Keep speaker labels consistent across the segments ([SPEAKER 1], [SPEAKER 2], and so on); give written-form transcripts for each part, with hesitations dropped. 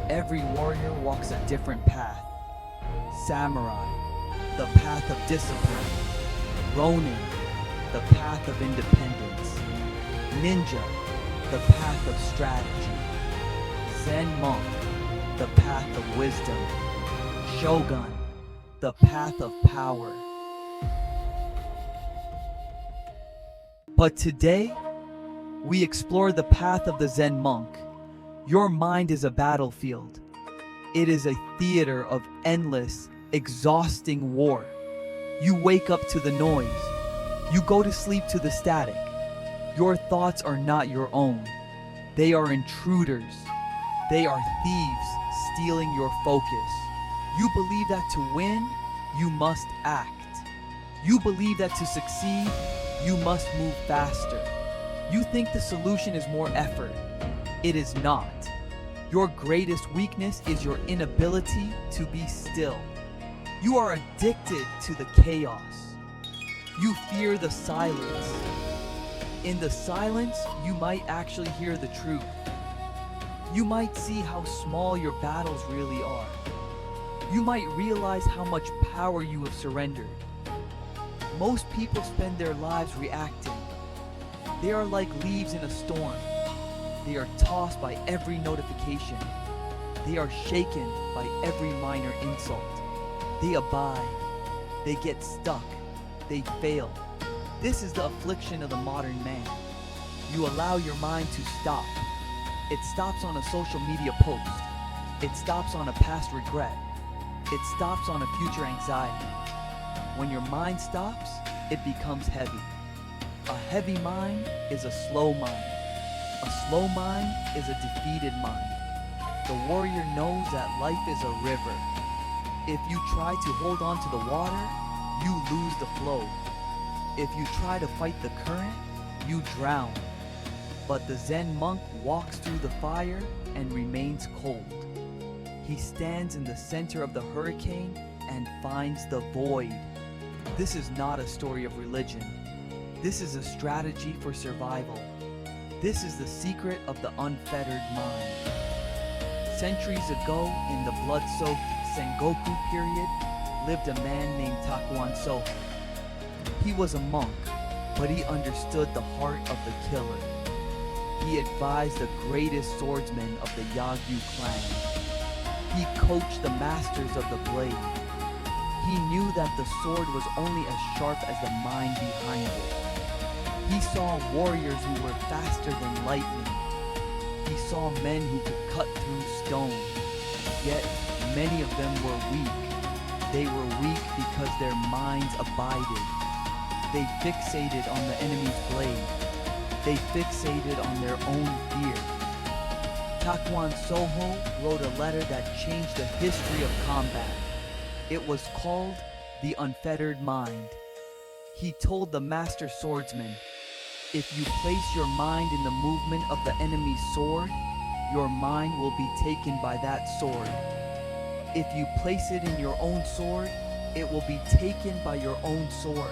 [SPEAKER 1] Every warrior walks a different path. Samurai, the path of discipline. Ronin, the path of independence. Ninja, the path of strategy. Zen Monk, the path of wisdom. Shogun, the path of power. But today, we explore the path of the Zen Monk. Your mind is a battlefield. It is a theater of endless, exhausting war. You wake up to the noise. You go to sleep to the static. Your thoughts are not your own. They are intruders. They are thieves stealing your focus. You believe that to win, you must act. You believe that to succeed, you must move faster. You think the solution is more effort. It is not. Your greatest weakness is your inability to be still. You are addicted to the chaos. You fear the silence. In the silence, you might actually hear the truth. You might see how small your battles really are. You might realize how much power you have surrendered. Most people spend their lives reacting. They are like leaves in a storm. They are tossed by every notification. They are shaken by every minor insult. They abide. They get stuck. They fail. This is the affliction of the modern man. You allow your mind to stop. It stops on a social media post. It stops on a past regret. It stops on a future anxiety. When your mind stops, it becomes heavy. A heavy mind is a slow mind. A slow mind is a defeated mind. The warrior knows that life is a river. If you try to hold on to the water, you lose the flow. If you try to fight the current, you drown. But the Zen monk walks through the fire and remains cold. He stands in the center of the hurricane and finds the void. This is not a story of religion. This is a strategy for survival. This is the secret of the unfettered mind. Centuries ago, in the blood-soaked Sengoku period, lived a man named Takuan Soho. He was a monk, but he understood the heart of the killer. He advised the greatest swordsman of the Yagyu clan. He coached the masters of the blade. He knew that the sword was only as sharp as the mind behind it. He saw warriors who were faster than lightning. He saw men who could cut through stone. Yet, many of them were weak. They were weak because their minds abided. They fixated on the enemy's blade. They fixated on their own fear. Takuan Soho wrote a letter that changed the history of combat. It was called The Unfettered Mind. He told the master swordsman, if you place your mind in the movement of the enemy's sword, your mind will be taken by that sword. If you place it in your own sword, it will be taken by your own sword.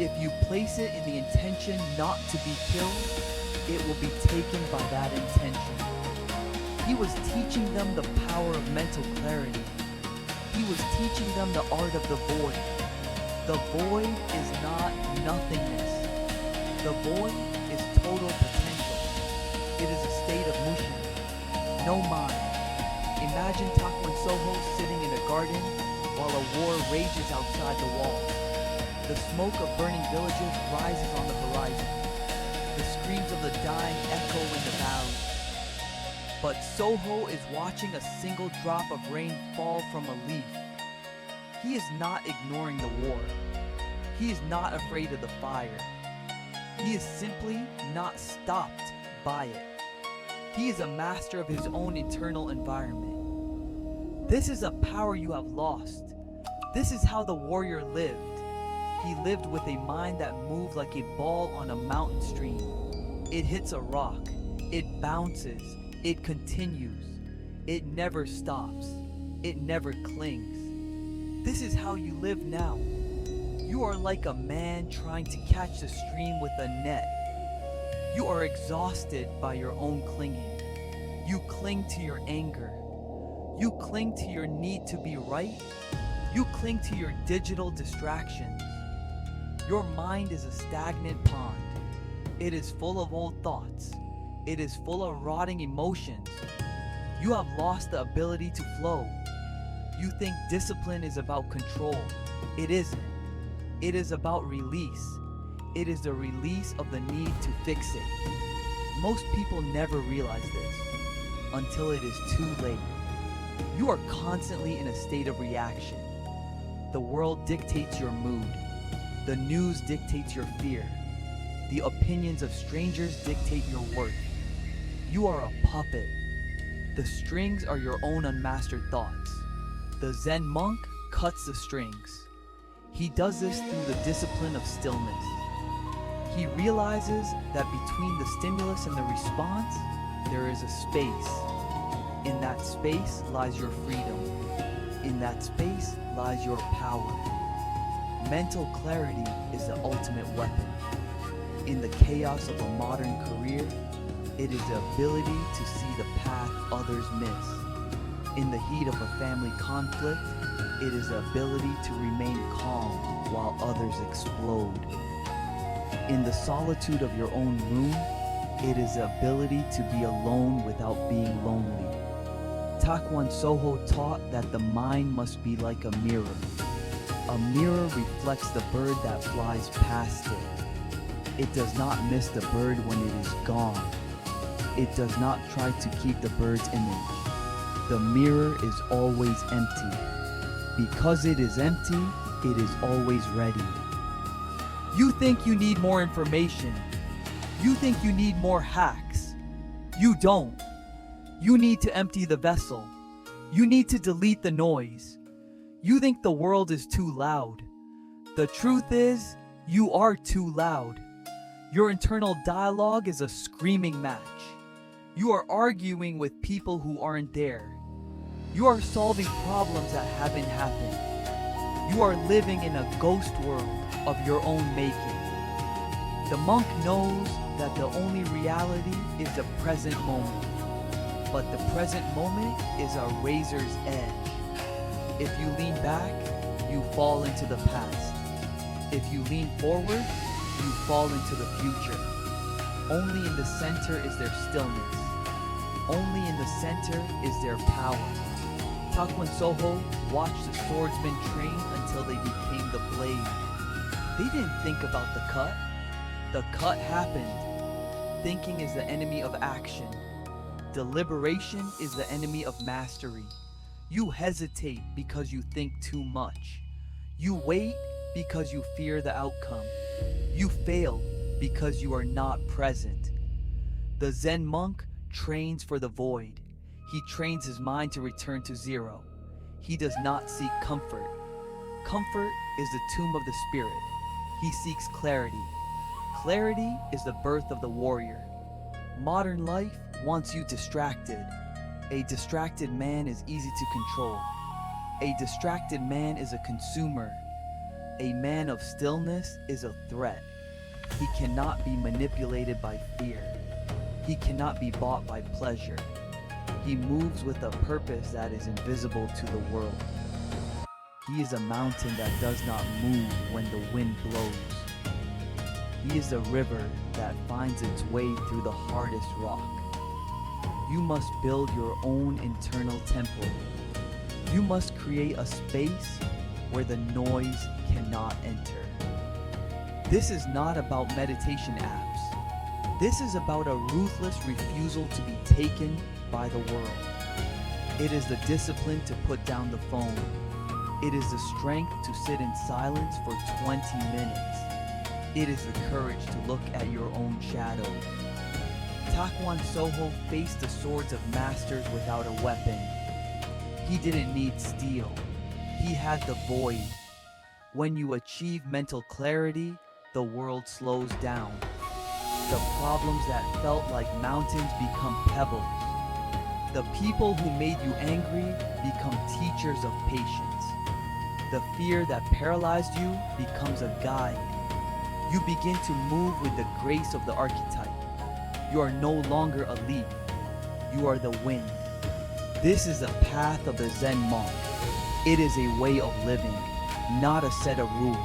[SPEAKER 1] If you place it in the intention not to be killed, it will be taken by that intention. He was teaching them the power of mental clarity. He was teaching them the art of the void. The void is not nothingness. The void is total potential. It is a state of Mushin, no mind. Imagine Takuan Soho sitting in a garden while a war rages outside the walls. The smoke of burning villages rises on the horizon. The screams of the dying echo in the valley. But Soho is watching a single drop of rain fall from a leaf. He is not ignoring the war. He is not afraid of the fire. He is simply not stopped by it. He is a master of his own internal environment. This is a power you have lost. This is how the warrior lived. He lived with a mind that moved like a ball on a mountain stream. It hits a rock. It bounces. It continues. It never stops. It never clings. This is how you live now. You are like a man trying to catch the stream with a net. You are exhausted by your own clinging. You cling to your anger. You cling to your need to be right. You cling to your digital distractions. Your mind is a stagnant pond. It is full of old thoughts. It is full of rotting emotions. You have lost the ability to flow. You think discipline is about control. It isn't. It is about release. It is the release of the need to fix it. Most people never realize this until it is too late. You are constantly in a state of reaction. The world dictates your mood. The news dictates your fear. The opinions of strangers dictate your worth. You are a puppet. The strings are your own unmastered thoughts. The Zen monk cuts the strings. He does this through the discipline of stillness. He realizes that between the stimulus and the response, there is a space. In that space lies your freedom. In that space lies your power. Mental clarity is the ultimate weapon. In the chaos of a modern career, it is the ability to see the path others miss. In the heat of a family conflict, it is the ability to remain calm while others explode. In the solitude of your own room, it is the ability to be alone without being lonely. Takuan Soho taught that the mind must be like a mirror. A mirror reflects the bird that flies past it. It does not miss the bird when it is gone. It does not try to keep the bird's image. The mirror is always empty. Because it is empty, it is always ready. You think you need more information. You think you need more hacks. You don't. You need to empty the vessel. You need to delete the noise. You think the world is too loud. The truth is, you are too loud. Your internal dialogue is a screaming match. You are arguing with people who aren't there. You are solving problems that haven't happened. You are living in a ghost world of your own making. The monk knows that the only reality is the present moment. But the present moment is a razor's edge. If you lean back, you fall into the past. If you lean forward, you fall into the future. Only in the center is there stillness. Only in the center is there power. Takuan Soho watched the swordsmen train until they became the blade. They didn't think about the cut. The cut happened. Thinking is the enemy of action. Deliberation is the enemy of mastery. You hesitate because you think too much. You wait because you fear the outcome. You fail because you are not present. The Zen monk trains for the void. He trains his mind to return to zero. He does not seek comfort. Comfort is the tomb of the spirit. He seeks clarity. Clarity is the birth of the warrior. Modern life wants you distracted. A distracted man is easy to control. A distracted man is a consumer. A man of stillness is a threat. He cannot be manipulated by fear. He cannot be bought by pleasure. He moves with a purpose that is invisible to the world. He is a mountain that does not move when the wind blows. He is a river that finds its way through the hardest rock. You must build your own internal temple. You must create a space where the noise cannot enter. This is not about meditation apps. This is about a ruthless refusal to be taken by the world. It is the discipline to put down the phone. It is the strength to sit in silence for 20 minutes. It is the courage to look at your own shadow. Takuan Soho faced the swords of masters without a weapon. He didn't need steel. He had the void. When you achieve mental clarity, the world slows down. The problems that felt like mountains become pebbles. The people who made you angry become teachers of patience. The fear that paralyzed you becomes a guide. You begin to move with the grace of the archetype. You are no longer a leaf. You are the wind. This is a path of the Zen monk. It is a way of living, not a set of rules.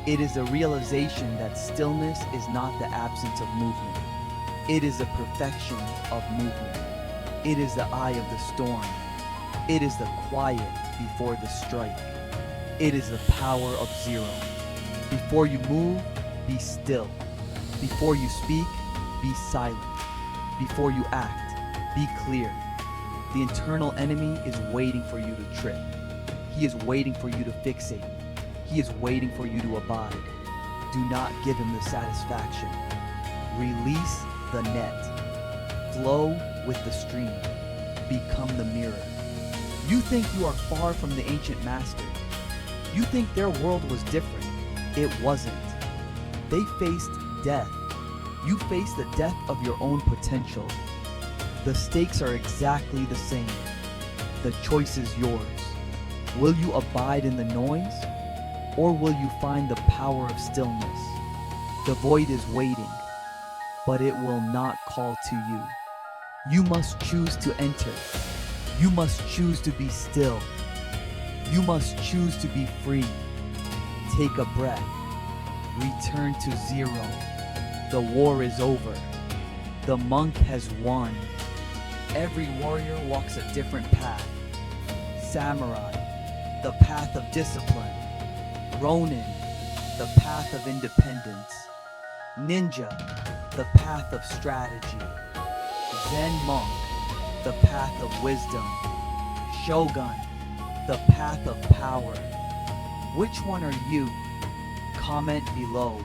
[SPEAKER 1] It is a realization that stillness is not the absence of movement. It is the perfection of movement. It is the eye of the storm. It is the quiet before the strike. It is the power of zero. Before you move, be still. Before you speak, be silent. Before you act, be clear. The internal enemy is waiting for you to trip. He is waiting for you to fixate. He is waiting for you to abide. Do not give him the satisfaction. Release the net. Flow with the stream. Become the mirror. You think you are far from the ancient masters. You think their world was different. It wasn't. They faced death. You face the death of your own potential. The stakes are exactly the same. The choice is yours. Will you abide in the noise? Or will you find the power of stillness? The void is waiting, but it will not call to you. You must choose to enter. You must choose to be still. You must choose to be free. Take a breath. Return to zero. The war is over. The monk has won. Every warrior walks a different path. Samurai, the path of discipline. Ronin, the path of independence. Ninja, the path of strategy. Zen Monk, the path of wisdom. Shogun, the path of power. Which one are you? Comment below.